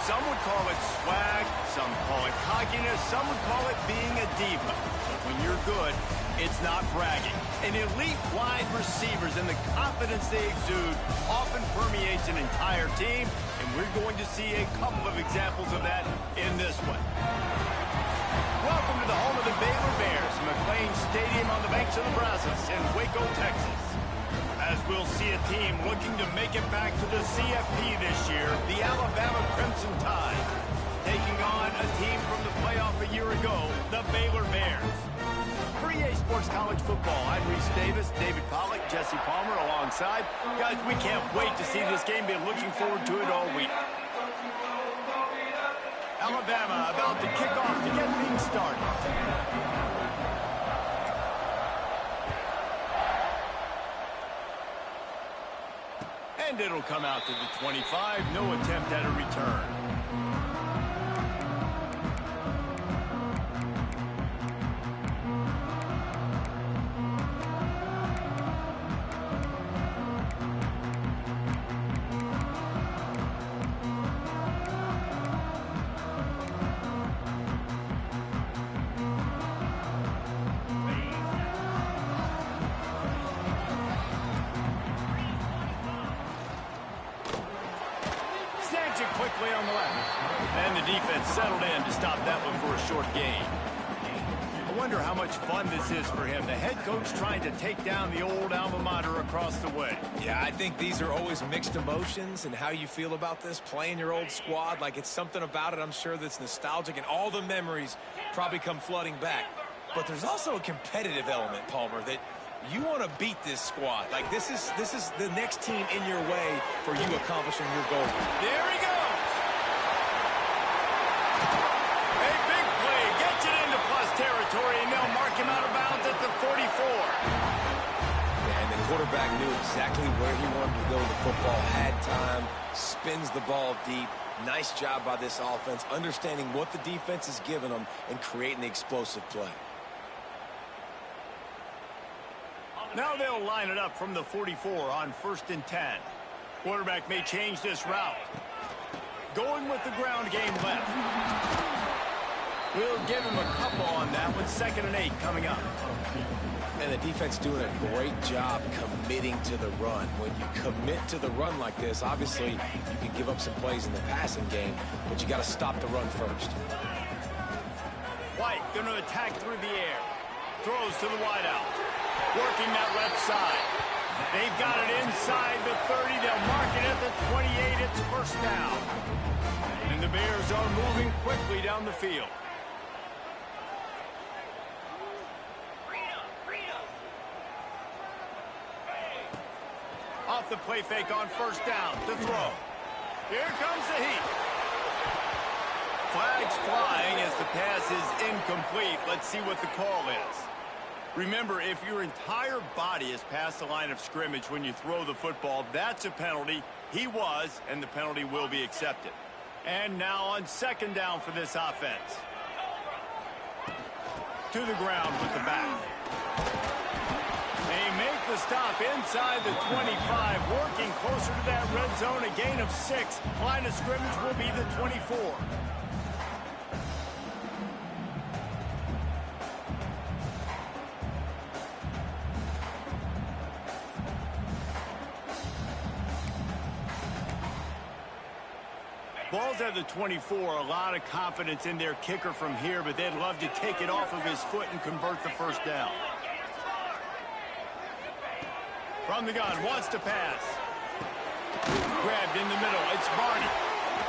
Some would call it swag, some call it cockiness, some would call it being a diva. But when you're good, it's not bragging. An elite wide receivers and the confidence they exude often permeates an entire team, and we're going to see a couple of examples of that in this one. Welcome to the home of the Baylor Bears, McLean Stadium on the banks of the Brazos in Waco, Texas. As we'll see a team looking to make it back to the CFP this year, the Alabama Crimson Tide, taking on a team from the playoff a year ago, the Baylor Bears. For EA Sports College Football, I'm Reese Davis, David Pollack, Jesse Palmer alongside. Guys, we can't wait to see this game. Been looking forward to it all week. Alabama about to kick off to get things started. And it'll come out to the 25. No attempt at a return. Quickly on the left. And the defense settled in to stop that one for a short gain. I wonder how much fun this is for him. The head coach trying to take down the old alma mater across the way. Yeah, I think these are always mixed emotions and how you feel about this, playing your old squad. Like, it's something about it, I'm sure, that's nostalgic, and all the memories probably come flooding back. But there's also a competitive element, Palmer, that you want to beat this squad. Like, this is the next team in your way for you accomplishing your goal. There he goes. A big play gets it into plus territory, and they'll mark him out of bounds at the 44. And the quarterback knew exactly where he wanted to go with the football, had time, spins the ball deep. Nice job by this offense, understanding what the defense is giving them and creating the explosive play. Now they'll line it up from the 44 on 1st and 10. Quarterback may change this route. Going with the ground game left. We'll give him a couple on that one. 2nd and 8 coming up. And the defense doing a great job committing to the run. When you commit to the run like this, obviously you can give up some plays in the passing game, but you got to stop the run first. White going to attack through the air. Throws to the wideout. Working that left side. They've got it inside the 30. They'll mark it at the 28. It's 1st down. And the Bears are moving quickly down the field. Off the play fake on 1st down to throw. Here comes the heat. Flags flying as the pass is incomplete. Let's see what the call is. Remember, if your entire body is past the line of scrimmage when you throw the football, that's a penalty. He was, and the penalty will be accepted. And now on 2nd down for this offense. To the ground with the back. They make the stop inside the 25, working closer to that red zone, a gain of 6. Line of scrimmage will be the 24. Ball's at the 24, a lot of confidence in their kicker from here, but they'd love to take it off of his foot and convert the 1st down. From the gun, wants to pass. Grabbed in the middle, it's Barney.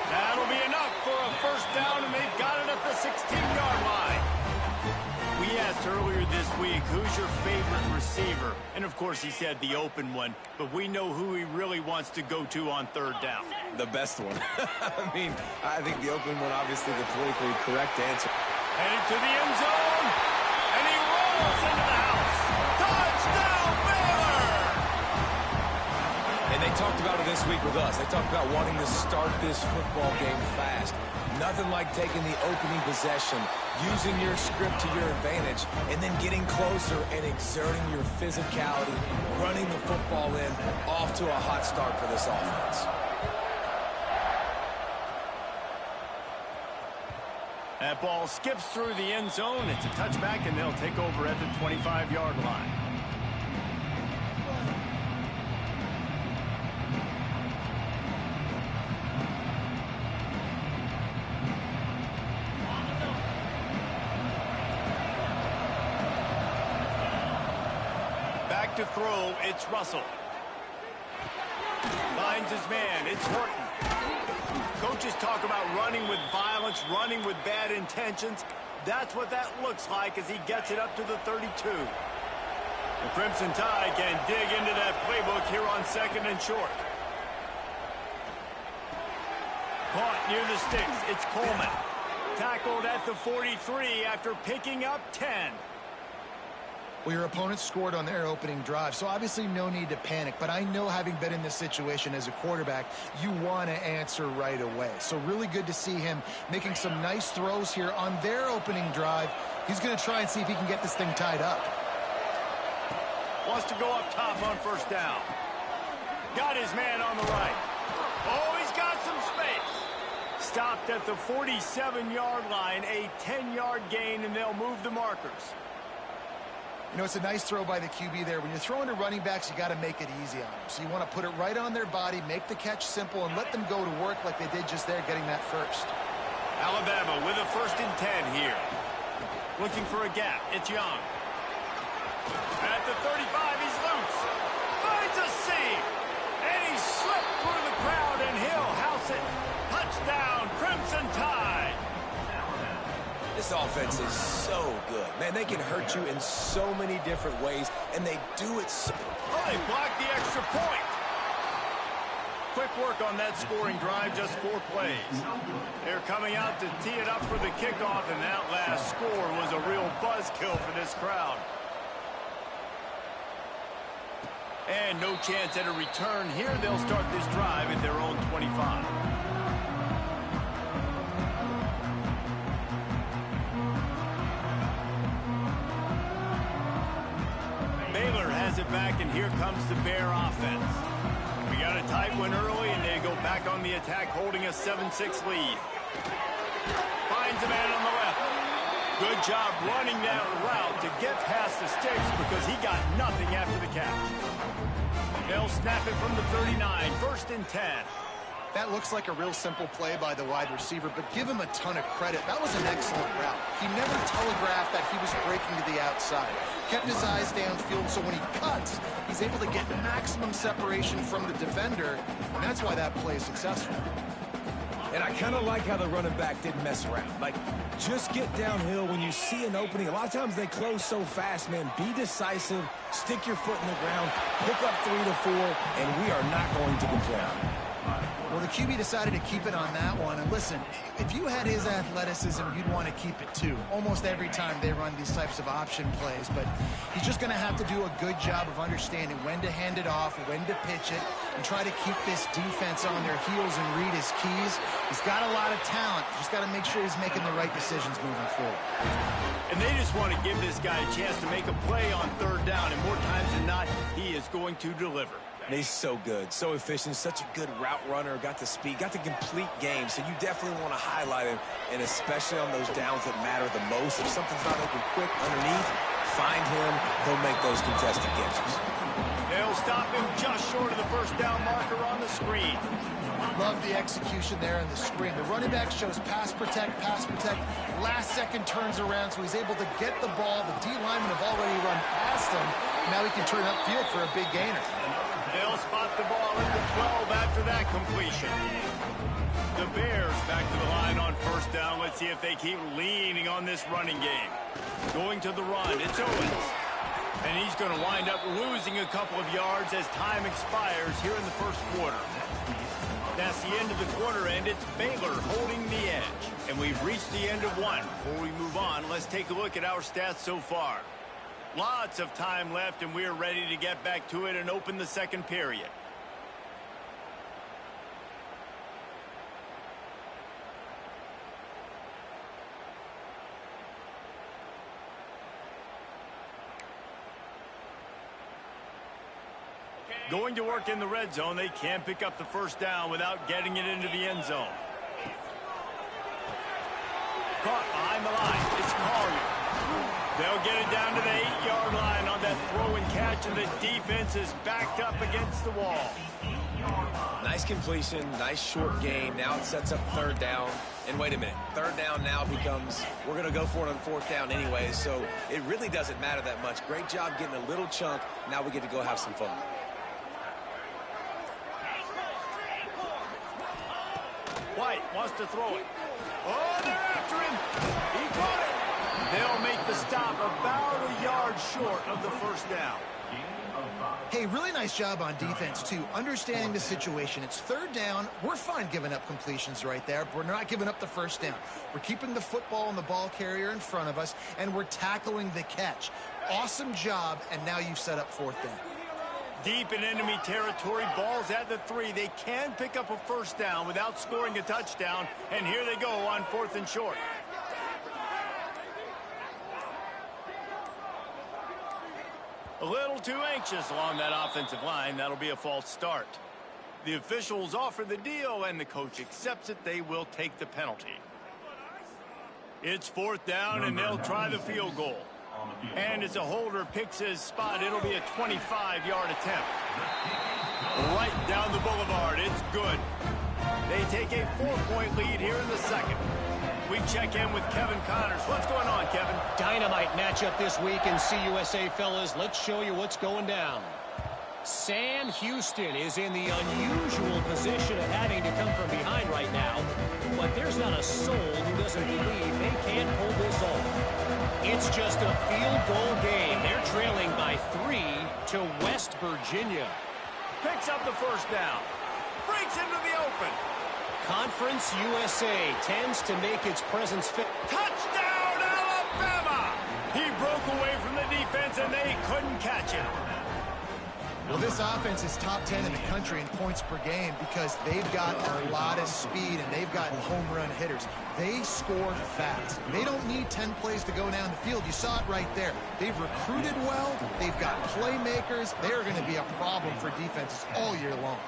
That'll be enough for a 1st down, and they've got it at the 16-yard line. We asked earlier this week, who's your favorite receiver? And, of course, he said the open one, but we know who he really wants to go to on 3rd down. The best one. I mean, I think the open one, obviously the politically correct answer. Headed to the end zone, and he rolls into the house. Touchdown, Baylor! And they talked about it this week with us. They talked about wanting to start this football game fast. Nothing like taking the opening possession, using your script to your advantage, and then getting closer and exerting your physicality, running the football in, off to a hot start for this offense. That ball skips through the end zone. It's a touchback, and they'll take over at the 25-yard line. Back to throw, it's Russell. Finds his man, it's Horton. Coaches talk about running with violence, running with bad intentions. That's what that looks like as he gets it up to the 32. The Crimson Tide can dig into that playbook here on 2nd and short. Caught near the sticks, it's Coleman. Tackled at the 43 after picking up 10. Well, your opponent scored on their opening drive, so obviously no need to panic. But I know, having been in this situation as a quarterback, you want to answer right away. So really good to see him making some nice throws here on their opening drive. He's going to try and see if he can get this thing tied up. Wants to go up top on 1st down. Got his man on the right. Oh, he's got some space. Stopped at the 47-yard line, a 10-yard gain, and they'll move the markers. You know, it's a nice throw by the QB there. When you're throwing to running backs, you got to make it easy on them. So you want to put it right on their body, make the catch simple, and let them go to work like they did just there, getting that first. Alabama with a 1st and 10 here. Looking for a gap. It's Young. At the 35, he's loose. Finds a seam. And he slipped through the crowd, and he'll house it. Touchdown, Crimson Tide. This offense is so good. Man, they can hurt you in so many different ways, and they do it so... Oh, they blocked the extra point. Quick work on that scoring drive, just 4 plays. They're coming out to tee it up for the kickoff, and that last score was a real buzzkill for this crowd. And no chance at a return here. They'll start this drive at their own 25. Baylor has it back, and here comes the Bear offense. We got a tight one early, and they go back on the attack, holding a 7-6 lead. Finds a man on the left. Good job running that route to get past the sticks because he got nothing after the catch. They'll snap it from the 39, 1st and 10. That looks like a real simple play by the wide receiver, but give him a ton of credit. That was an excellent route. He never telegraphed that he was breaking to the outside. Kept his eyes downfield, so when he cuts, he's able to get maximum separation from the defender, and that's why that play is successful. And I kind of like how the running back didn't mess around. Like, just get downhill when you see an opening. A lot of times they close so fast, man. Be decisive, stick your foot in the ground, pick up 3 to 4, and we are not going to complain. Well, the QB decided to keep it on that one. And listen, if you had his athleticism, you'd want to keep it too. Almost every time they run these types of option plays. But he's just going to have to do a good job of understanding when to hand it off, when to pitch it, and try to keep this defense on their heels and read his keys. He's got a lot of talent. Just got to make sure he's making the right decisions moving forward. And they just want to give this guy a chance to make a play on 3rd down. And more times than not, he is going to deliver. And he's so good, so efficient, such a good route runner, got the speed, got the complete game, so you definitely want to highlight him, and especially on those downs that matter the most. If something's not open quick underneath, find him, he'll make those contested catches. They'll stop him just short of the 1st down marker on the screen. Love the execution there on the screen. The running back shows pass protect, last second turns around, so he's able to get the ball. The D linemen have already run past him. Now he can turn upfield for a big gainer. They'll spot the ball at the 12 after that completion. The Bears back to the line on 1st down. Let's see if they keep leaning on this running game. Going to the run, it's Owens. And he's going to wind up losing a couple of yards as time expires here in the 1st quarter. That's the end of the quarter, and it's Baylor holding the edge. And we've reached the end of one. Before we move on, let's take a look at our stats so far. Lots of time left, and we're ready to get back to it and open the 2nd period. Going to work in the red zone. They can't pick up the 1st down without getting it into the end zone. Caught behind the line. It's Collier. They'll get it down to the 8-yard line on that throw and catch, and the defense is backed up against the wall. Nice completion, nice short gain. Now it sets up third down. And wait a minute, third down now becomes, we're going to go for it on fourth down anyway, so it really doesn't matter that much. Great job getting a little chunk. Now we get to go have some fun. White wants to throw it. Oh, they're after him. He caught it. They'll make the stop about a yard short of the first down. Hey, really nice job on defense, too. Understanding the situation. It's third down. We're fine giving up completions right there, but we're not giving up the first down. We're keeping the football and the ball carrier in front of us, and we're tackling the catch. Awesome job, and now you've set up fourth down. Deep in enemy territory, ball's at the 3. They can pick up a first down without scoring a touchdown, and here they go on 4th and short. A little too anxious along that offensive line. That'll be a false start. The officials offer the deal, and the coach accepts it. They will take the penalty. It's 4th down, and they'll try the field goal. And as a holder picks his spot, it'll be a 25-yard attempt. Right down the boulevard. It's good. They take a 4-point lead here in the second. We check in with Kevin Connors. What's going on, Kevin? Dynamite matchup this week in CUSA, fellas. Let's show you what's going down. Sam Houston is in the unusual position of having to come from behind right now, but there's not a soul who doesn't believe they can't pull this off. It's just a field goal game. They're trailing by 3 to West Virginia. Picks up the first down. Breaks into the open. Conference USA tends to make its presence fit. Touchdown, Alabama! He broke away from the defense, and they couldn't catch him. Well, this offense is top 10 in the country in points per game because they've got a lot of speed and they've got home run hitters. They score fast. They don't need 10 plays to go down the field. You saw it right there. They've recruited well. They've got playmakers. They're going to be a problem for defenses all year long.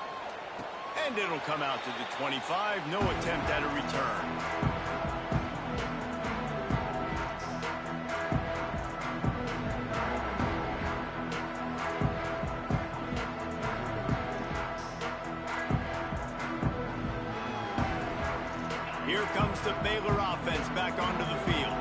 And it'll come out to the 25. No attempt at a return. Here comes the Baylor offense back onto the field.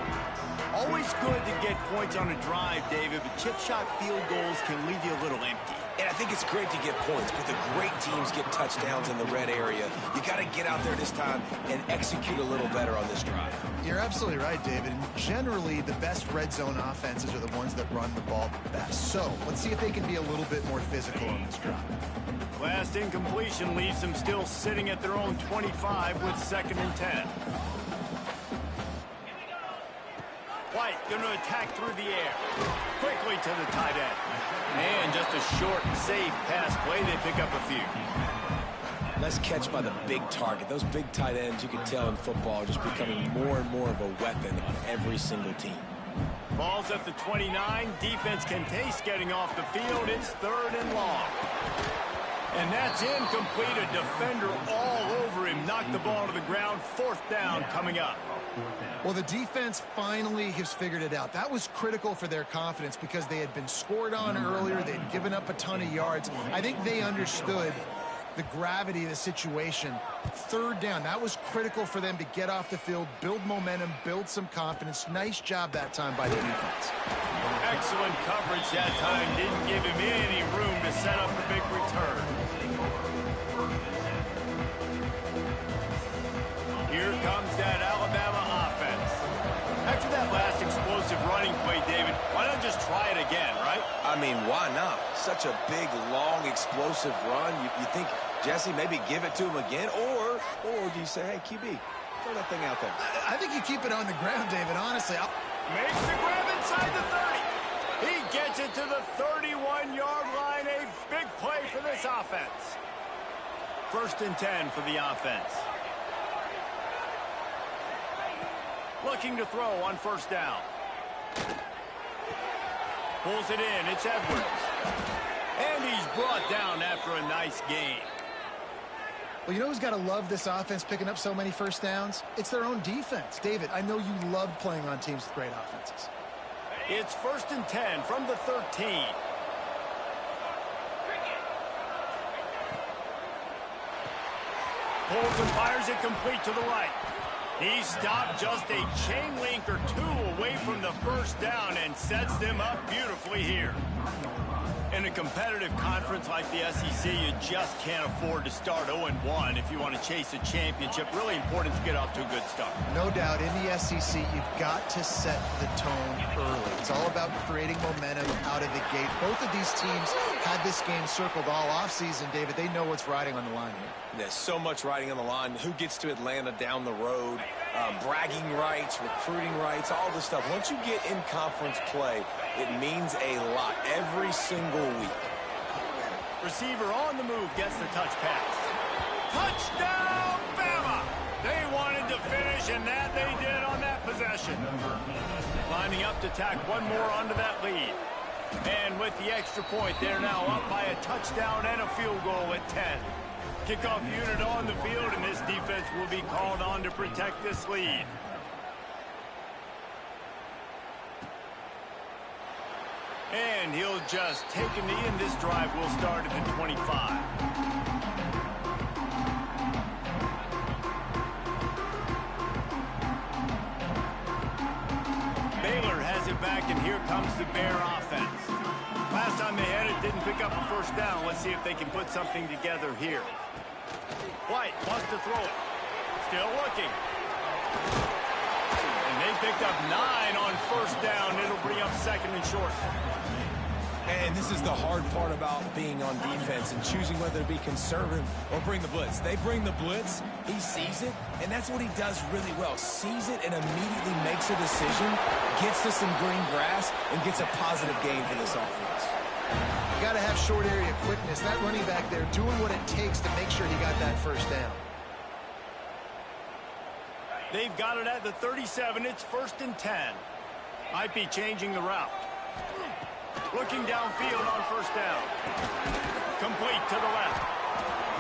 Always good to get points on a drive, David, but chip shot field goals can leave you a little empty. And I think it's great to get points, but the great teams get touchdowns in the red area. You got to get out there this time and execute a little better on this drive. You're absolutely right, David. And generally, the best red zone offenses are the ones that run the ball the best. So let's see if they can be a little bit more physical on this drive. Last incompletion leaves them still sitting at their own 25 with 2nd and 10. White going to attack through the air. Quickly to the tight end. And just a short, safe pass play. They pick up a few. Nice catch by the big target. Those big tight ends, you can tell in football, are just becoming more and more of a weapon on every single team. Ball's at the 29. Defense can taste getting off the field. It's 3rd and long. And that's incomplete. A defender all over him. Knocked the ball to the ground. 4th down coming up. Well, the defense finally has figured it out. That was critical for their confidence because they had been scored on earlier. They had given up a ton of yards. I think they understood the gravity of the situation. 3rd down, that was critical for them to get off the field, build momentum, build some confidence. Nice job that time by the defense. Excellent coverage that time. Didn't give him any room to set up the big return. Here comes that Alabama offense. After that last explosive running play, David, why not just try it again, right? I mean, why not? Such a big, long, explosive run. You think, Jesse, maybe give it to him again? Or do you say, hey, QB, throw that thing out there? I think you keep it on the ground, David, honestly. Makes the grab inside the 30. He gets it to the 31-yard line. A big play for this offense. 1st and 10 for the offense. Looking to throw on 1st down. Pulls it in. It's Edwards. And he's brought down after a nice gain. Well, you know who's got to love this offense picking up so many first downs? It's their own defense. David, I know you love playing on teams with great offenses. It's 1st and 10 from the 13. Pulls and fires it complete to the right. He stopped just a chain link or two away from the first down and sets them up beautifully here. In a competitive conference like the SEC, you just can't afford to start 0-1 if you want to chase a championship. Really important to get off to a good start. No doubt, in the SEC, you've got to set the tone early. It's all about creating momentum out of the gate. Both of these teams had this game circled all offseason, David. They know what's riding on the line here. There's so much riding on the line. Who gets to Atlanta down the road? Bragging rights, recruiting rights, all this stuff. Once you get in conference play, it means a lot every single week. Receiver on the move gets the touch pass. Touchdown, Bama! They wanted to finish, and that they did on that possession. Lining up to tack one more onto that lead. And with the extra point, they're now up by a touchdown and a field goal at 10. Kickoff unit on the field, and this defense will be called on to protect this lead. And he'll just take a knee, and this drive will start at the 25. Baylor has it back, and here comes the Bear offense. Last time they had it, didn't pick up a first down. Let's see if they can put something together here. White wants to throw it. Still looking. And they picked up 9 on first down. It'll bring up 2nd and short. And this is the hard part about being on defense and choosing whether to be conservative or bring the blitz. They bring the blitz, he sees it, and that's what he does really well. Sees it and immediately makes a decision, gets to some green grass, and gets a positive gain for this offense. You got to have short area quickness. That running back there doing what it takes to make sure he got that first down. They've got it at the 37. It's 1st and 10. Might be changing the route. Looking downfield on first down. Complete to the left.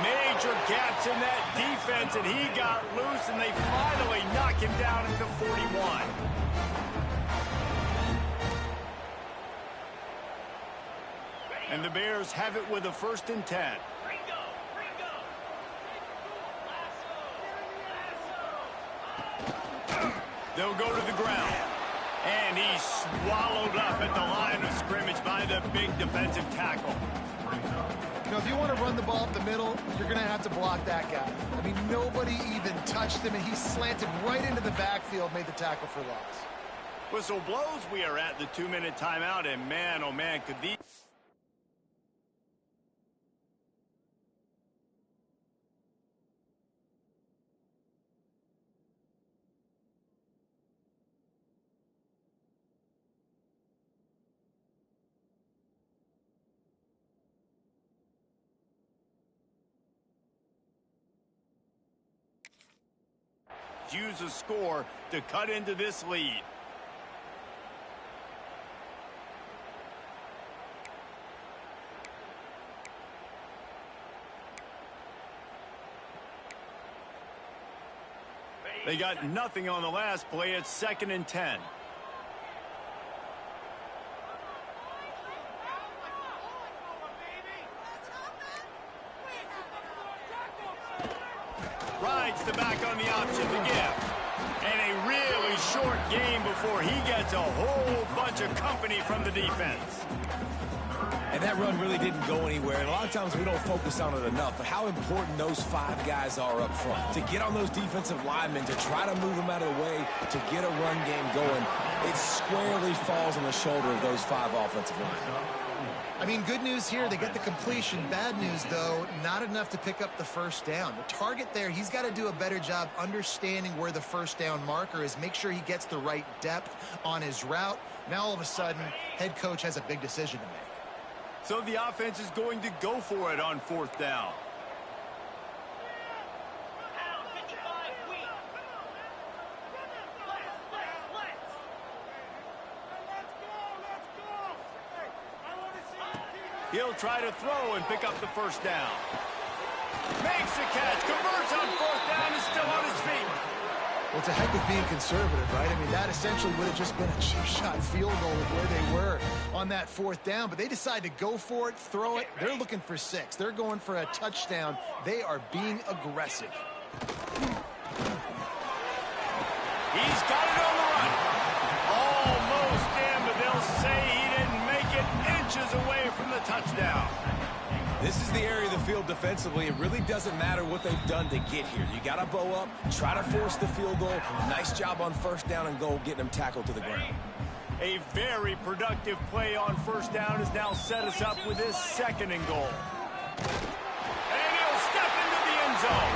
Major gaps in that defense, and he got loose, and they finally knock him down at the 41. And the Bears have it with a 1st and 10. They'll go to the ground. And he's swallowed up at the line of scrimmage by the big defensive tackle. You know, if you want to run the ball up the middle, you're going to have to block that guy. I mean, nobody even touched him, and he slanted right into the backfield, made the tackle for loss. Whistle blows. We are at the 2-minute timeout, and man, oh man, could these... use a score to cut into this lead. They got nothing on the last play. It's 2nd and 10. Rides the back on the option to give. And a really short game before he gets a whole bunch of company from the defense. And that run really didn't go anywhere. And a lot of times we don't focus on it enough, but how important those 5 guys are up front. To get on those defensive linemen, to try to move them out of the way, to get a run game going, it squarely falls on the shoulder of those 5 offensive linemen. I mean, good news here, they get the completion. Bad news, though, not enough to pick up the first down. The target there, he's got to do a better job understanding where the first down marker is, make sure he gets the right depth on his route. Now, all of a sudden, head coach has a big decision to make. So the offense is going to go for it on 4th down. He'll try to throw and pick up the first down. Makes the catch. Converts on fourth down and still on his feet. Well, it's a heck of being conservative, right? I mean, that essentially would have just been a cheap shot field goal with where they were on that fourth down. But they decide to go for it, throw it. They're looking for 6. They're going for a touchdown. They are being aggressive. He's got it on the run. Almost in, but they'll say he didn't make it inches away from the touchdown. This is the area of the field defensively. It really doesn't matter what they've done to get here. You got to bow up, try to force the field goal. Nice job on first down and goal, getting them tackled to the ground. A very productive play on first down has now set us up with this 2nd and goal. And he'll step into the end zone.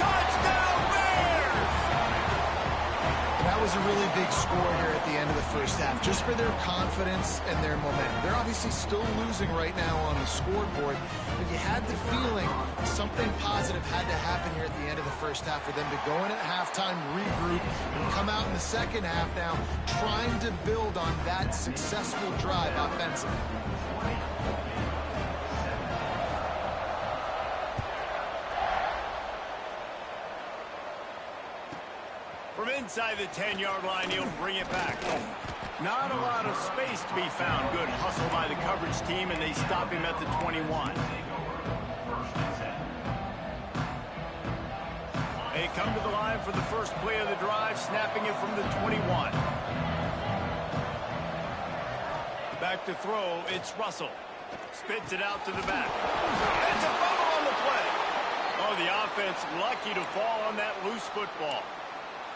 Touchdown Bears! That was a really big score here at the end of the first half, just for their confidence and their momentum. They're obviously still losing right now on the scoreboard, but you had the feeling something positive had to happen here at the end of the first half for them to go in at halftime, regroup, and come out in the second half now trying to build on that successful drive offensively. From inside the 10-yard line, he'll bring it back. Not a lot of space to be found. Good hustle by the coverage team, and they stop him at the 21. They come to the line for the first play of the drive, snapping it from the 21. Back to throw, it's Russell. Spits it out to the back. It's a fumble on the play. Oh, the offense lucky to fall on that loose football.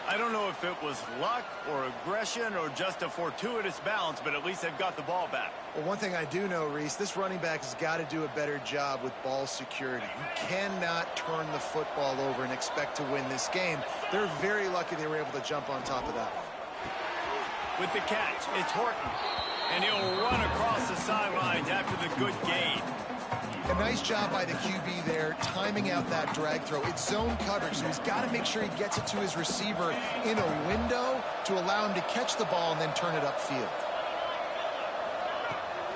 I don't know if it was luck or aggression or just a fortuitous bounce, but at least they've got the ball back. Well, one thing I do know, Reese, this running back has got to do a better job with ball security. You cannot turn the football over and expect to win this game. They're very lucky they were able to jump on top of that one. With the catch, it's Horton. And he'll run across the sidelines after the good gain. A nice job by the QB there, timing out that drag throw. It's zone coverage, so he's got to make sure he gets it to his receiver in a window to allow him to catch the ball and then turn it upfield.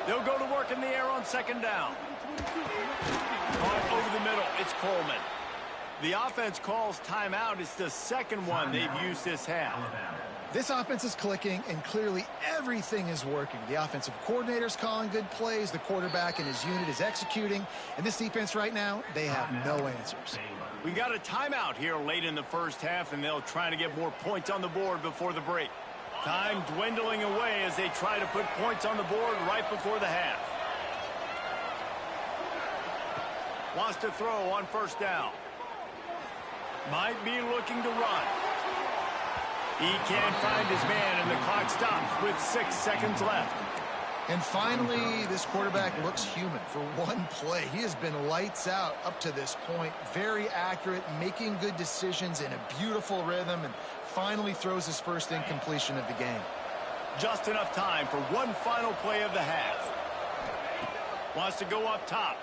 They'll go to work in the air on second down. Caught over the middle, it's Coleman. The offense calls timeout. It's the second one they've used this half. This offense is clicking, and clearly everything is working. The offensive coordinator's calling good plays. The quarterback and his unit is executing. And this defense right now, they have no answers. We got a timeout here late in the first half, and they'll try to get more points on the board before the break. Time dwindling away as they try to put points on the board right before the half. Wants to throw on first down. Might be looking to run. He can't find his man, and the clock stops with 6 seconds left. And finally, this quarterback looks human for one play. He has been lights out up to this point. Very accurate, making good decisions in a beautiful rhythm, and finally throws his first incompletion of the game. Just enough time for one final play of the half. Wants to go up top.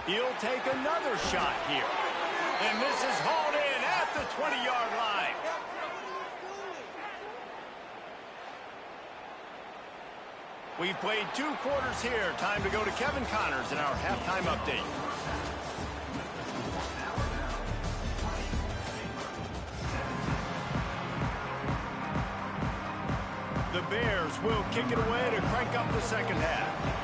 He'll take another shot here. And this is hauled in at the 20-yard line. We've played 2 quarters here. Time to go to Kevin Connors in our halftime update. The Bears will kick it away to crank up the second half.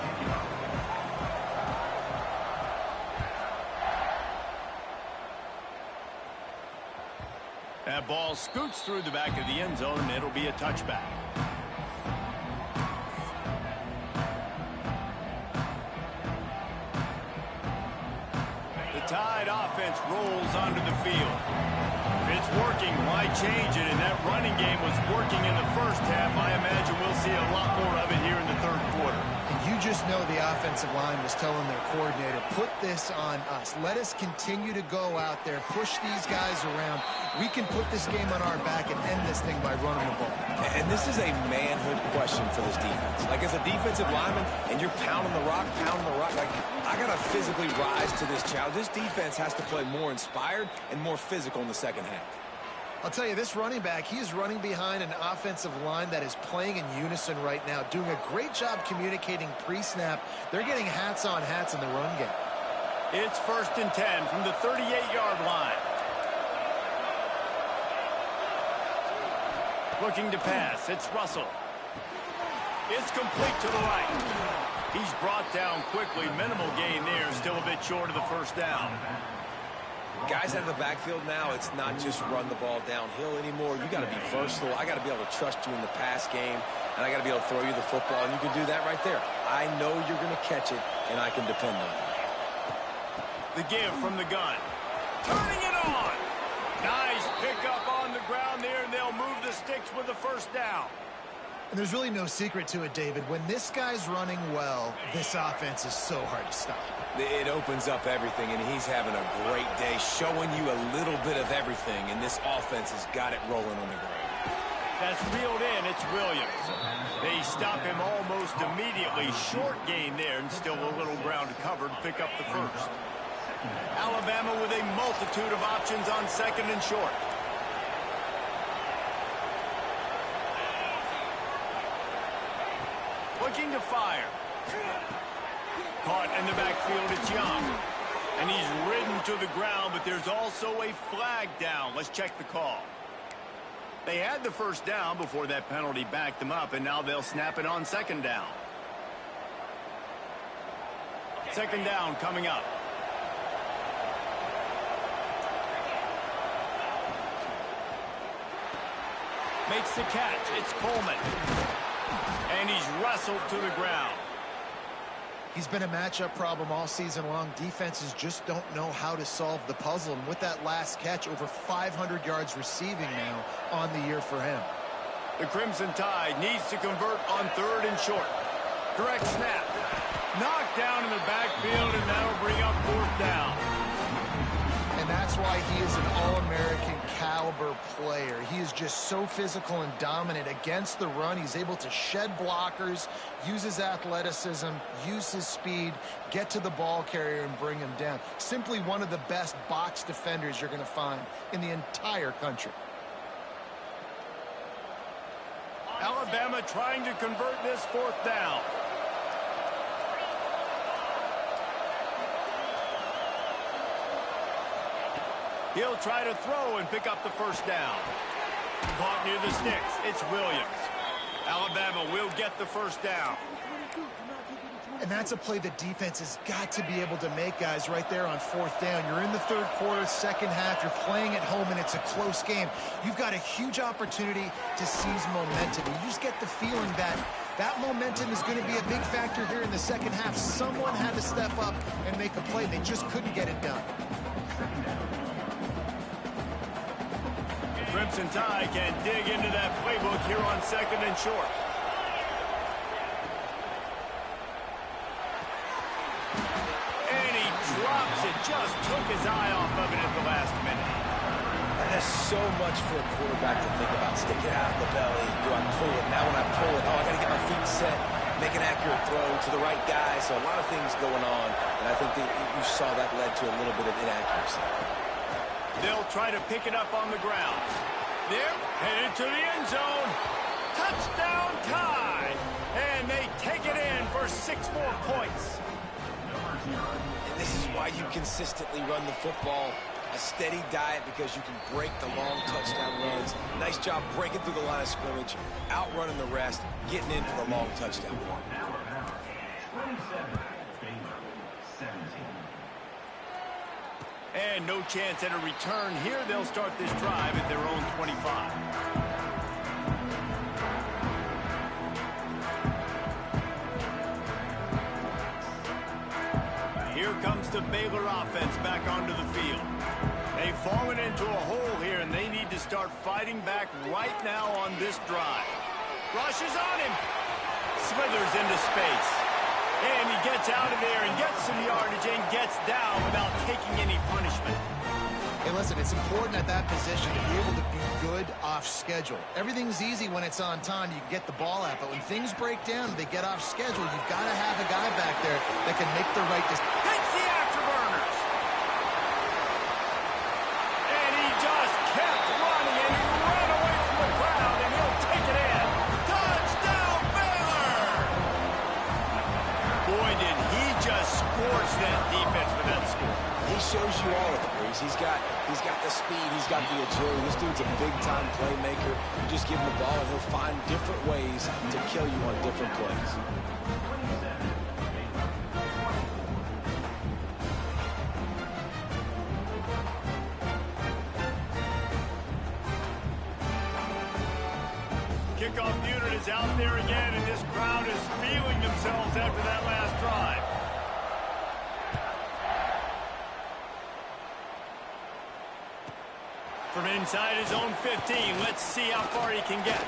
That ball scoots through the back of the end zone, and it'll be a touchback. The Tide offense rolls onto the field. If it's working, why change it? And that running game was working in the first half. I imagine we'll see a lot more of it here in the third quarter. And you just know the offensive line was telling their coordinator, put this on us. Let us continue to go out there, push these guys around. We can put this game on our back and end this thing by running the ball. And this is a manhood question for this defense. Like, as a defensive lineman, and you're pounding the rock, like, I got to physically rise to this challenge. This defense has to play more inspired and more physical in the second half. I'll tell you, this running back, he is running behind an offensive line that is playing in unison right now, doing a great job communicating pre-snap. They're getting hats on hats in the run game. It's 1st and 10 from the 38-yard line. Looking to pass. It's Russell. It's complete to the right. He's brought down quickly. Minimal gain there. Still a bit short of the first down. Guys out of the backfield now, it's not just run the ball downhill anymore. You got to be versatile. I got to be able to trust you in the pass game, and I got to be able to throw you the football, and you can do that right there. I know you're going to catch it, and I can depend on it. The give from the gun. Turning it on. Nice pickup on the ground there, and they'll move the sticks with the first down. And there's really no secret to it, David. When this guy's running well, this offense is so hard to stop. It opens up everything, and he's having a great day, showing you a little bit of everything, and this offense has got it rolling on the ground. That's reeled in. It's Williams. They stop him almost immediately. Short gain there, and still a little ground to cover to pick up the first. Alabama with a multitude of options on 2nd and short. Looking to fire. Caught in the backfield, it's Young. And he's ridden to the ground, but there's also a flag down. Let's check the call. They had the first down before that penalty backed them up, and now they'll snap it on 2nd down. 2nd down coming up. Makes the catch. It's Coleman. And he's wrestled to the ground. He's been a matchup problem all season long. Defenses just don't know how to solve the puzzle. And with that last catch, over 500 yards receiving now on the year for him. The Crimson Tide needs to convert on 3rd and short. Direct snap. Knocked down in the backfield, and that'll bring up 4th down. And that's why he is an All-American caliber player. He is just so physical and dominant against the run. He's able to shed blockers, use his athleticism, use his speed, get to the ball carrier and bring him down. Simply one of the best box defenders you're going to find in the entire country. Alabama trying to convert this 4th down. He'll try to throw and pick up the first down. Caught near the sticks. It's Williams. Alabama will get the first down. And that's a play the defense has got to be able to make, guys, right there on 4th down. You're in the 3rd quarter, 2nd half. You're playing at home, and it's a close game. You've got a huge opportunity to seize momentum. You just get the feeling that that momentum is going to be a big factor here in the 2nd half. Someone had to step up and make a play. They just couldn't get it done. Crimson Tide can dig into that playbook here on 2nd and short. And he drops it. Just took his eye off of it at the last minute. That's so much for a quarterback to think about. Stick it out of the belly. Do I pull it? Now when I pull it, I got to get my feet set, make an accurate throw to the right guy. So a lot of things going on, and I think that you saw that led to a little bit of inaccuracy. They'll try to pick it up on the ground. They're headed to the end zone. Touchdown Tide. And they take it in for 6 more points. And this is why you consistently run the football. A steady diet because you can break the long touchdown runs. Nice job breaking through the line of scrimmage, outrunning the rest, getting in for the long touchdown. And no chance at a return here. They'll start this drive at their own 25. Here comes the Baylor offense back onto the field. They've fallen into a hole here, and they need to start fighting back right now on this drive. Rushes on him. Slithers into space. And he gets out of there and gets some yardage and gets down without taking any punishment. Hey, listen, it's important at that position to be able to be good off schedule. Everything's easy when it's on time. You can get the ball out. But when things break down, they get off schedule, you've got to have a guy back there that can make the right decision. Hits the afterburners. And he just kept running, and he ran away from the crowd, and he'll take it in. Touchdown, Baylor! Boy, did he just scorch that defense with that score. you all of it, Reese. He's got the speed, he's got the agility. This dude's a big-time playmaker. You just give him the ball, and he'll find different ways to kill you on different plays. Kickoff unit is out there again, and this crowd is feeling themselves after that last drive. From inside his own 15, let's see how far he can get.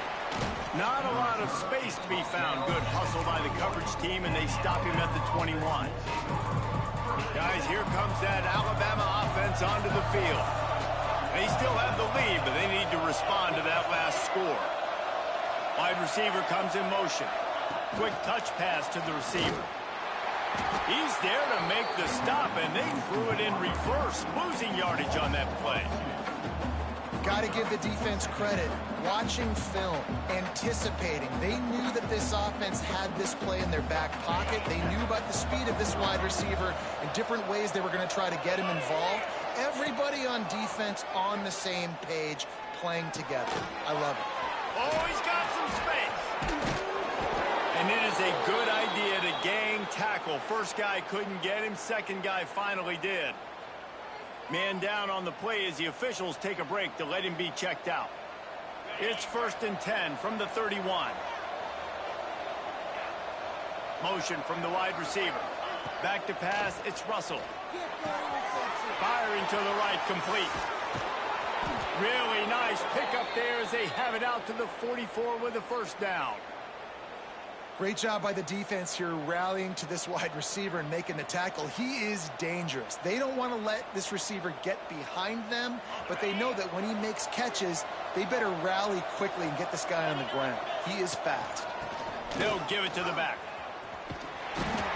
Not a lot of space to be found. Good hustle by the coverage team, and they stop him at the 21. Guys, here comes that Alabama offense onto the field. They still have the lead, but they need to respond to that last score. Wide receiver comes in motion. Quick touch pass to the receiver. He's there to make the stop, and they threw it in reverse, losing yardage on that play. Got to give the defense credit. Watching film, anticipating. They knew that this offense had this play in their back pocket. They knew about the speed of this wide receiver and different ways they were going to try to get him involved. Everybody on defense on the same page, playing together. I love it. Oh, he's got some space. And it is a good idea to gang tackle. First guy couldn't get him. Second guy finally did. Man down on the play as the officials take a break to let him be checked out. It's 1st and 10 from the 31. Motion from the wide receiver. Back to pass, it's Russell. Firing to the right, complete. Really nice pickup there as they have it out to the 44 with a first down. Great job by the defense here rallying to this wide receiver and making the tackle. He is dangerous. They don't want to let this receiver get behind them, but they know that when he makes catches, they better rally quickly and get this guy on the ground. He is fast. They'll give it to the back.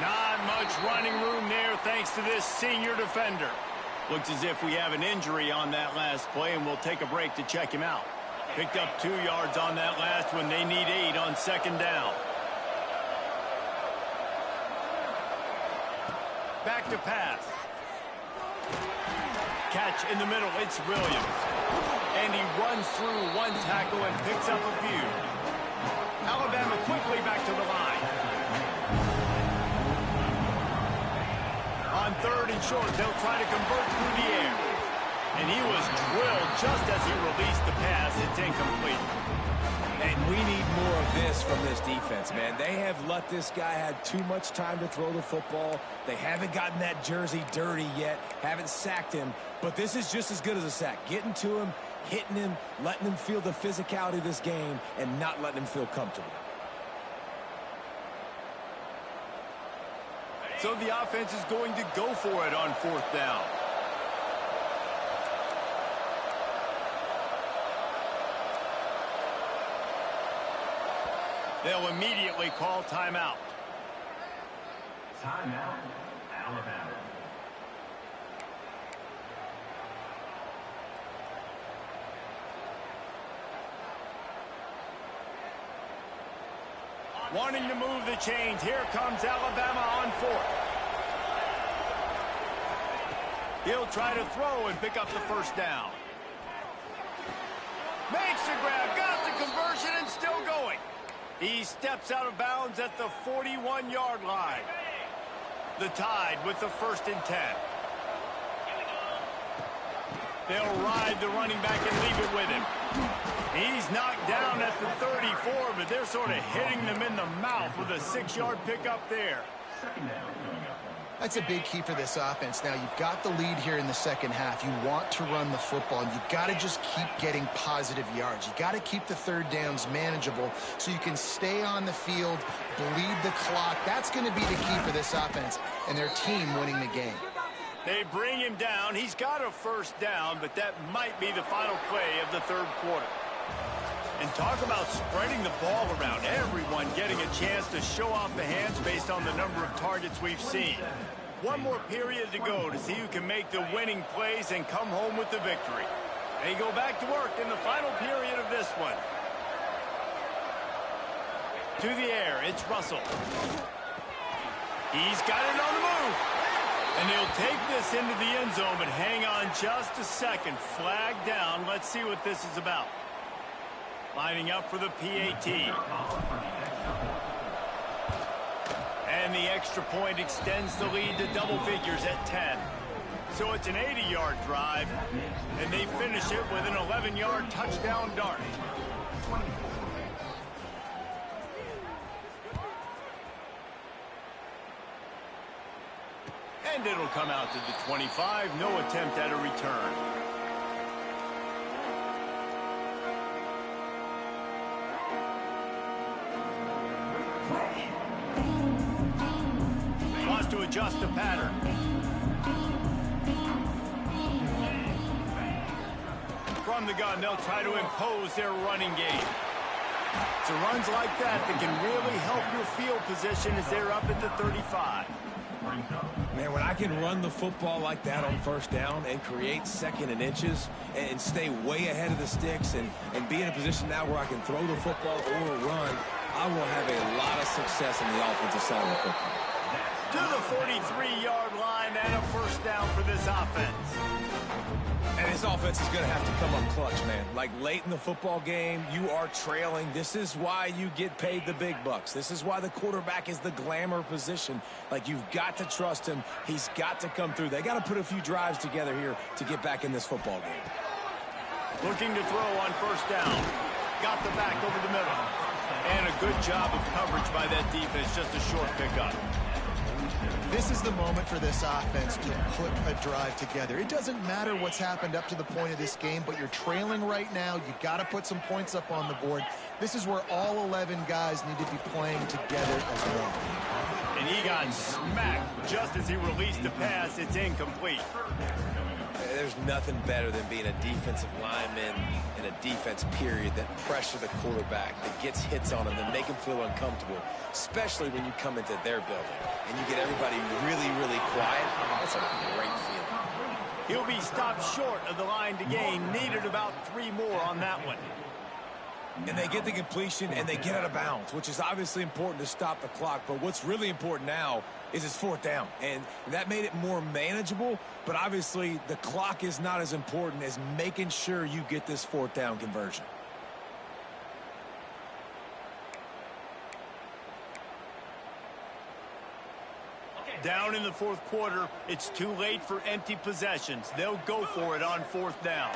Not much running room there thanks to this senior defender. Looks as if we have an injury on that last play, and we'll take a break to check him out. Picked up 2 yards on that last one. They need 8 on second down. Back to pass. Catch in the middle. It's Williams. And he runs through one tackle and picks up a few. Alabama quickly back to the line. On 3rd and short, they'll try to convert through the air. And he was drilled just as he released the pass. It's incomplete. And we need more of this from this defense, man. They have let this guy have too much time to throw the football. They haven't gotten that jersey dirty yet, haven't sacked him. But this is just as good as a sack. Getting to him, hitting him, letting him feel the physicality of this game, and not letting him feel comfortable. So the offense is going to go for it on 4th down. They'll immediately call timeout. Timeout, Alabama. Wanting to move the chains. Here comes Alabama on 4th. He'll try to throw and pick up the first down. Makes the grab, got the conversion, and still going. He steps out of bounds at the 41-yard line. The Tide with the 1st and 10. They'll ride the running back and leave it with him. He's knocked down at the 34, but they're sort of hitting them in the mouth with a 6-yard pickup there. That's a big key for this offense. Now, you've got the lead here in the second half. You want to run the football, and you've got to just keep getting positive yards. You've got to keep the 3rd downs manageable so you can stay on the field, bleed the clock. That's going to be the key for this offense and their team winning the game. They bring him down. He's got a first down, but that might be the final play of the 3rd quarter. And talk about spreading the ball around. Everyone getting a chance to show off the hands based on the number of targets we've seen. One more period to go to see who can make the winning plays and come home with the victory. They go back to work in the final period of this one. To the air, it's Russell. He's got it on the move. And he'll take this into the end zone, but hang on just a second. Flag down. Let's see what this is about. Lining up for the PAT. And the extra point extends the lead to double figures at 10. So it's an 80-yard drive, and they finish it with an 11-yard touchdown dart. And it'll come out to the 25. No attempt at a return. Wants to adjust the pattern. From the gun, they'll try to impose their running game. So runs like that can really help your field position as they're up at the 35. Man, when I can run the football like that on first down and create second and inches and stay way ahead of the sticks and be in a position now where I can throw the football or run, I will have a lot of success on the offensive side of the football. To the 43-yard line and a first down for this offense. And this offense is going to have to come up clutch, man. Like late in the football game, you are trailing. This is why you get paid the big bucks. This is why the quarterback is the glamour position. Like, you've got to trust him. He's got to come through. They got to put a few drives together here to get back in this football game. Looking to throw on first down. Got the back over the middle. And a good job of coverage by that defense. Just a short pickup. This is the moment for this offense to put a drive together. It doesn't matter what's happened up to the point of this game, but you're trailing right now. You got to put some points up on the board. This is where all 11 guys need to be playing together as well. And he got smacked just as he released the pass. It's incomplete. There's nothing better than being a defensive lineman in a defense period that pressure the quarterback, that gets hits on him, that make him feel uncomfortable, especially when you come into their building and you get everybody really, really quiet. That's a great feeling. He'll be stopped short of the line to gain. Needed about 3 more on that one. And they get the completion and they get out of bounds, which is obviously important to stop the clock. But what's really important now is it's fourth down. And that made it more manageable. But obviously the clock is not as important as making sure you get this fourth down conversion. Down in the fourth quarter, it's too late for empty possessions. They'll go for it on fourth down.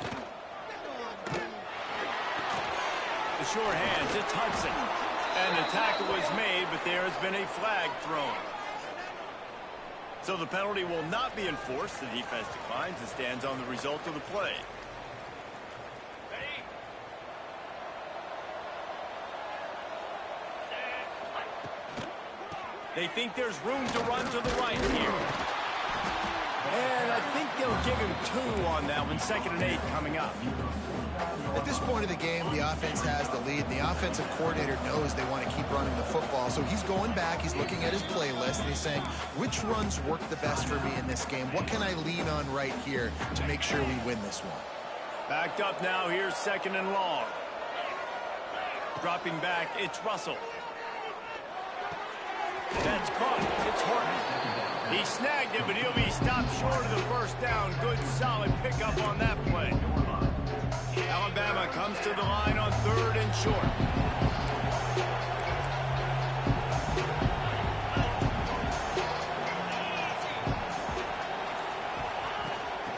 The short hands, it's Hudson. And the tackle is made, but there has been a flag thrown. So the penalty will not be enforced. The defense declines and stands on the result of the play. They think there's room to run to the right here. And I think they'll give him 2 on that one. 2nd and 8 coming up. At this point of the game, the offense has the lead, and the offensive coordinator knows they want to keep running the football. So he's going back, he's looking at his playlist, and he's saying, which runs work the best for me in this game? What can I lean on right here to make sure we win this one? Backed up now, here's 2nd and long. Dropping back, it's Russell. That's caught. It's Horton. He snagged it, but he'll be stopped short of the first down. Good, solid pickup on that play. Alabama comes to the line on 3rd and short.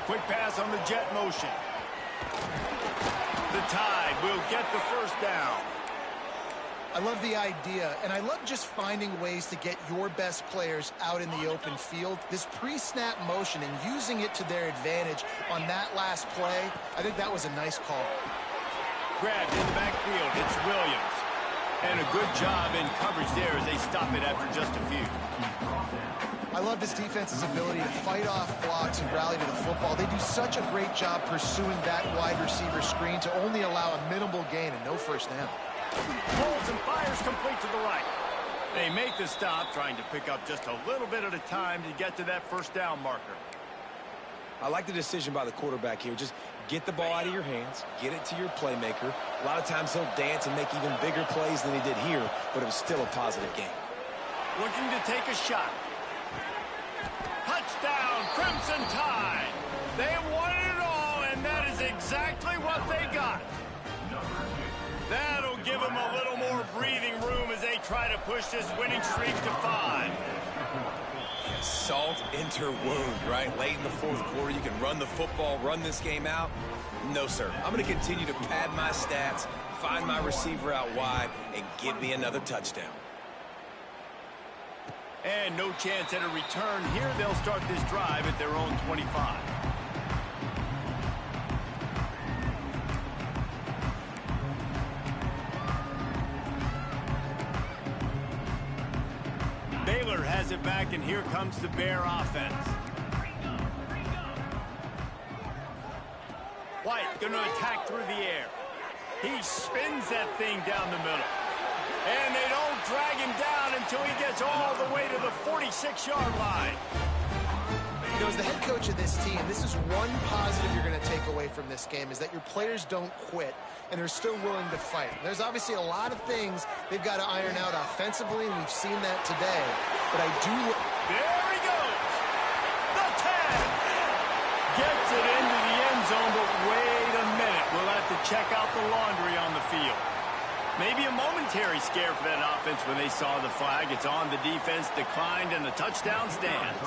Quick pass on the jet motion. The Tide will get the first down. I love the idea, and I love just finding ways to get your best players out in the open field. This pre-snap motion and using it to their advantage on that last play, I think that was a nice call. Grabbed in the backfield, it's Williams. And a good job in coverage there as they stop it after just a few. I love this defense's ability to fight off blocks and rally to the football. They do such a great job pursuing that wide receiver screen to only allow a minimal gain and no first down. Pulls and fires complete to the right. They make the stop, trying to pick up just a little bit at a time to get to that first down marker. I like the decision by the quarterback here. Just get the ball out of your hands, get it to your playmaker. A lot of times he'll dance and make even bigger plays than he did here, but it was still a positive game. Looking to take a shot. Touchdown, crimson tide. They wanted it all, and that is exactly what they got. That'll give them a little more breathing room as they try to push this winning streak to 5. Salt into wound, right? Late in the fourth quarter, you can run the football, run this game out. No, sir. I'm going to continue to pad my stats, find my receiver out wide, and give me another touchdown. And no chance at a return here. They'll start this drive at their own 25. Baylor has it back, and here comes the Bear offense. White going to attack through the air. He spins that thing down the middle. And they don't drag him down until he gets all the way to the 46-yard line. You know, as the head coach of this team, this is one positive you're going to take away from this game, is that your players don't quit, and they're still willing to fight. There's obviously a lot of things they've got to iron out offensively, and we've seen that today. But I do... There he goes! The 10! Gets it into the end zone, but wait a minute. We'll have to check out the laundry on the field. Maybe a momentary scare for that offense when they saw the flag. It's on, the defense declined, and the touchdown stands.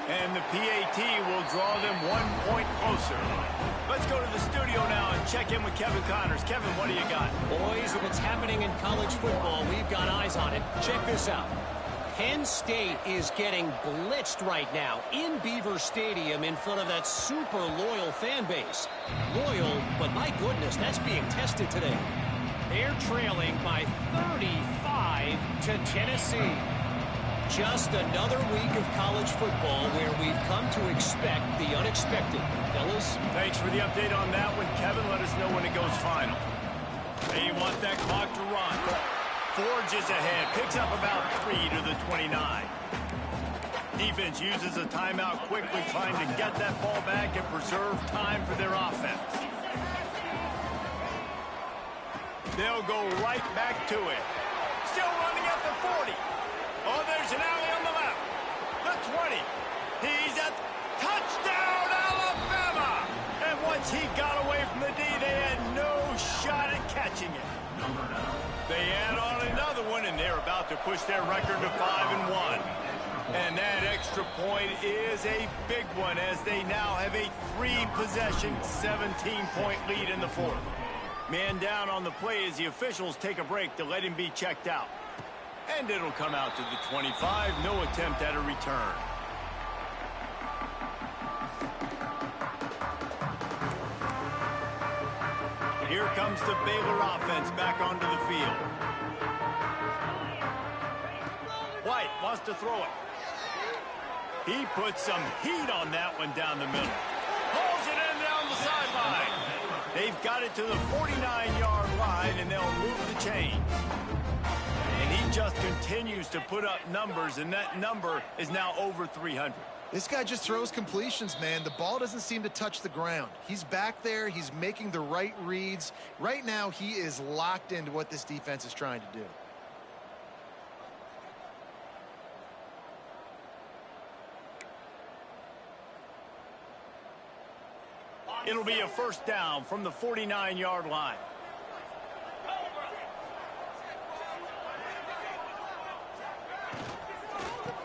And the PAT will draw them 1 point closer. Let's go to the studio now and check in with Kevin Connors. Kevin, what do you got? Boys, if it's happening in college football, we've got eyes on it. Check this out. Penn State is getting blitzed right now in Beaver Stadium in front of that super loyal fan base. Loyal, but my goodness, that's being tested today. They're trailing by 35 to Tennessee. Just another week of college football where we've come to expect the unexpected. Fellas? Thanks for the update on that one, Kevin. Let us know when it goes final. They want that clock to run. Forges ahead, picks up about 3 to the 29. Defense uses a timeout quickly, trying to get that ball back and preserve time for their offense. They'll go right back to it. Still running at the 40. Oh, there's an alley on the left. The 20. He's at touchdown, Alabama! And once he got away from the D, they had no shot at catching it. They add on another one, and they're about to push their record to 5-1. And that extra point is a big one, as they now have a 3-possession, 17-point lead in the fourth. Man down on the play as the officials take a break to let him be checked out. And it'll come out to the 25. No attempt at a return. Here comes the Baylor offense back onto the field. White wants to throw it. He puts some heat on that one down the middle. Pulls it in down the sideline. They've got it to the 49-yard line, and they'll move the chain. And he just continues to put up numbers, and that number is now over 300. This guy just throws completions, man. The ball doesn't seem to touch the ground. He's back there. He's making the right reads. Right now, he is locked into what this defense is trying to do. It'll be a first down from the 49-yard line.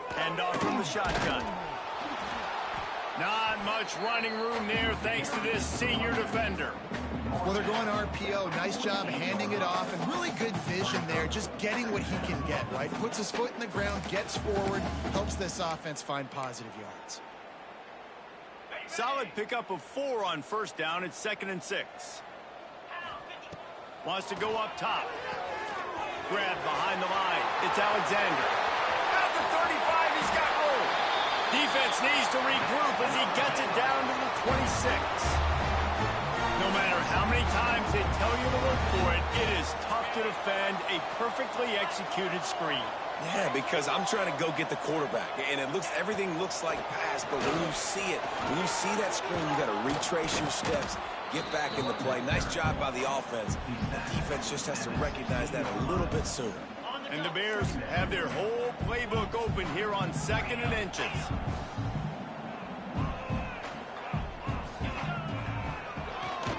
Hand off from the shotgun. Not much running room there thanks to this senior defender. Well, they're going RPO. Nice job handing it off, and really good vision there, just getting what he can get, right? Puts his foot in the ground, gets forward, helps this offense find positive yards. Solid pickup of 4 on first down. It's 2nd and 6. Wants to go up top. Grab behind the line. It's Alexander. At the 35, he's got room. Defense needs to regroup as he gets it down to the 26. No matter how many times they tell you to look for it, it is tough to defend a perfectly executed screen. Yeah, because I'm trying to go get the quarterback, and everything looks like pass, but when you see it, when you see that screen, you got to retrace your steps, get back in the play. Nice job by the offense. The defense just has to recognize that a little bit sooner. And the Bears have their whole playbook open here on 2nd and inches.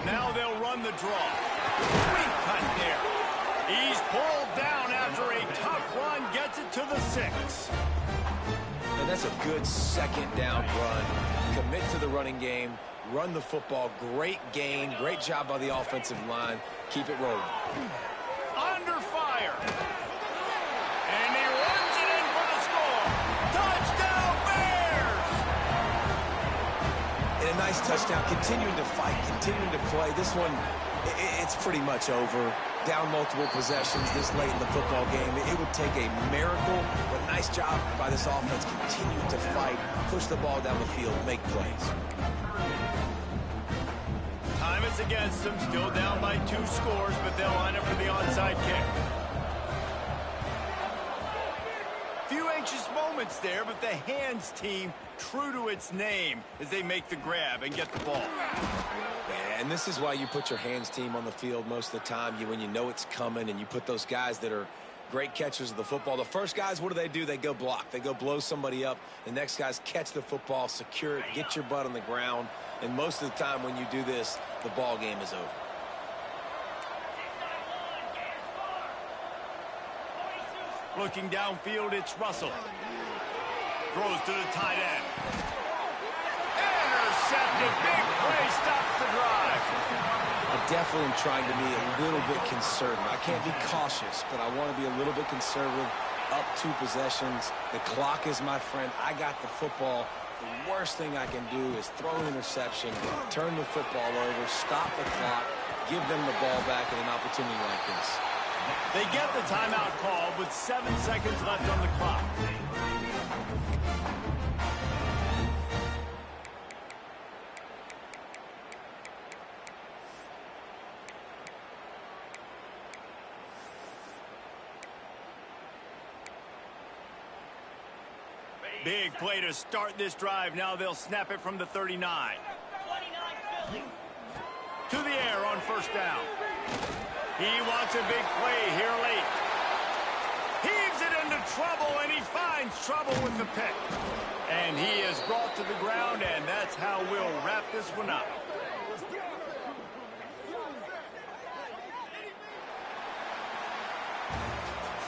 Now they'll run the draw. Sweet cut there. He's pulled down after a tough run, gets it to the 6. And that's a good 2nd down run. Commit to the running game. Run the football. Great gain. Great job by the offensive line. Keep it rolling. Under fire. And he runs it in for the score. Touchdown, Bears! And a nice touchdown. Continuing to fight. Continuing to play. This one, it's pretty much over. Down multiple possessions this late in the football game. It would take a miracle, but nice job by this offense. Continue to fight. Push the ball down the field. Make plays. Time is against them, still down by 2 scores, but they'll line up for the onside kick. Few anxious moments there, but the hands team true to its name as they make the grab and get the ball. Yeah, and this is why you put your hands team on the field most of the time. When you know it's coming, and you put those guys that are great catchers of the football. The first guys, what do? They go block. They go blow somebody up. The next guys catch the football, secure it, get your butt on the ground. And most of the time when you do this, the ball game is over. Looking downfield, it's Russell. Throws to the tight end. Intercepted. Big play. Stops the drive. I definitely am trying to be a little bit conservative. I can't be cautious, but I want to be a little bit conservative. Up 2 possessions. The clock is my friend. I got the football. The worst thing I can do is throw an interception, turn the football over, stop the clock, give them the ball back in an opportunity like this. They get the timeout called with 7 seconds left on the clock. Big play to start this drive. Now they'll snap it from the 39. To the air on 1st down. He wants a big play here late. Heaves it into trouble, and he finds trouble with the pick. And he is brought to the ground, and that's how we'll wrap this one up.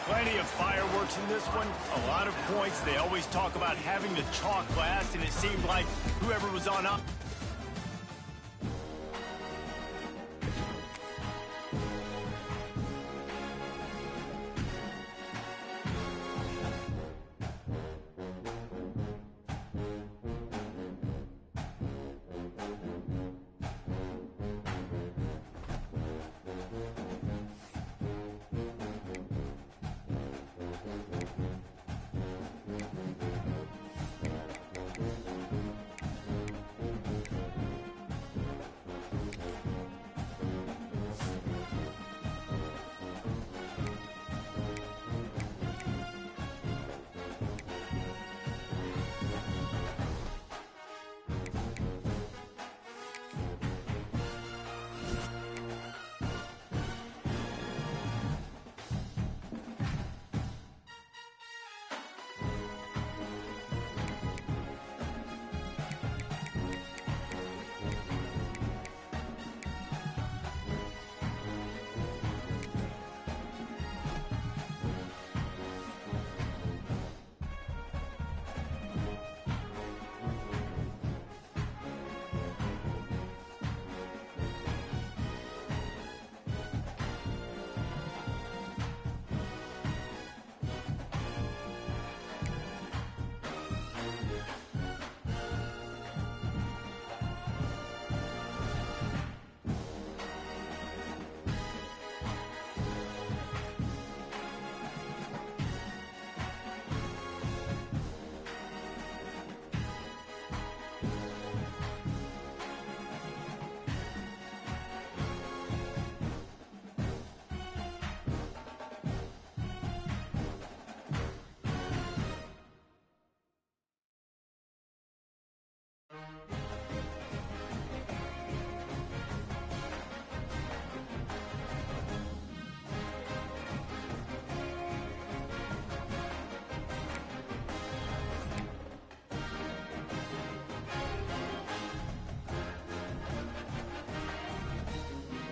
Plenty of fireworks in this one. A lot of points. They always talk about having the chalk last, and it seemed like whoever was on up